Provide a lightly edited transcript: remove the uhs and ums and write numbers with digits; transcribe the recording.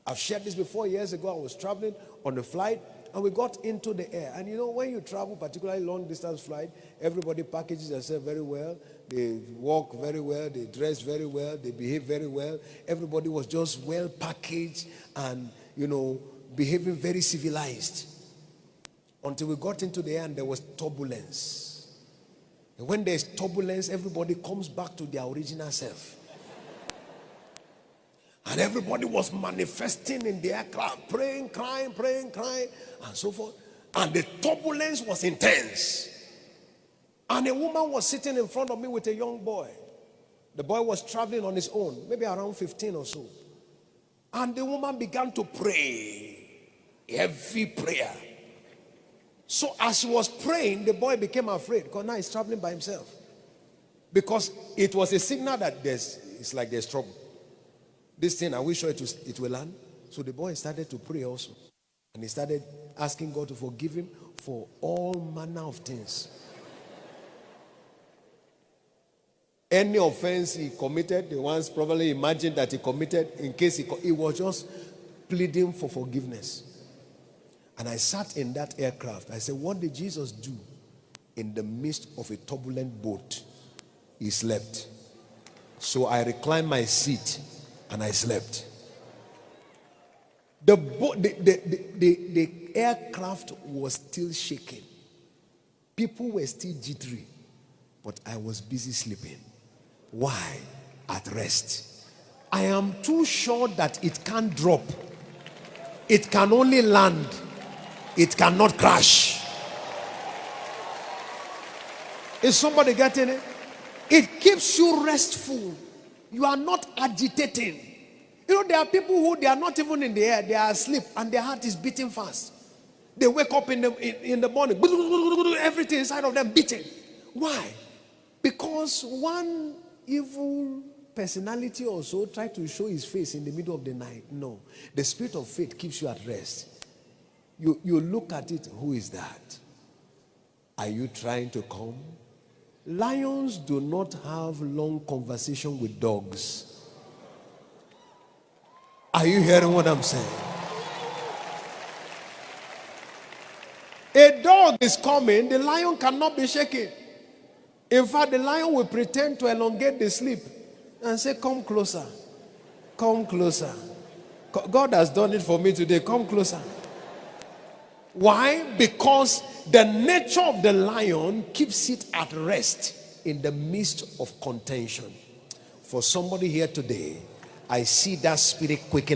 I've shared this before. Years ago, I was traveling on a flight and we got into the air. And you know, when you travel, particularly long distance flight, everybody packages themselves very well. They walk very well, they dress very well, they behave very well. Everybody was just well packaged and, you know, behaving very civilized. Until we got into the air and there was turbulence. And when there's turbulence, everybody comes back to their original self. And everybody was manifesting in the aircraft, praying, crying, and so forth. And the turbulence was intense. And a woman was sitting in front of me with a young boy. The boy was traveling on his own, maybe around 15 or so. And the woman began to pray, heavy prayer. So as she was praying, the boy became afraid because now he's traveling by himself. Because it was a signal that it's like there's trouble. This thing, are we sure it will land? So the boy started to pray also. And he started asking God to forgive him for all manner of things. Any offense he committed, the ones probably imagined that he committed, in case he was just pleading for forgiveness. And I sat in that aircraft. I said, what did Jesus do in the midst of a turbulent boat? He slept. So I reclined my seat and I slept. The aircraft was still shaking. People were still jittery. But I was busy sleeping. Why? At rest. I am too sure that it can't drop. It can only land. It cannot crash. Is somebody getting it? It keeps you restful. You are not agitating. You know, there are people who they are not even in the air. They are asleep and their heart is beating fast. They wake up in the morning. Everything inside of them beating. Why? Because one evil personality also tried to show his face in the middle of the night. No. The spirit of faith keeps you at rest. You look at it. Who is that? Are you trying to come? Lions do not have long conversation with dogs. Are you hearing what I'm saying? A dog is coming. The lion cannot be shaken. In fact, the lion will pretend to elongate the sleep and say, come closer. Come closer. God has done it for me today. Come closer. Why? Because the nature of the lion keeps it at rest in the midst of contention. For somebody here today, I see that spirit quicken.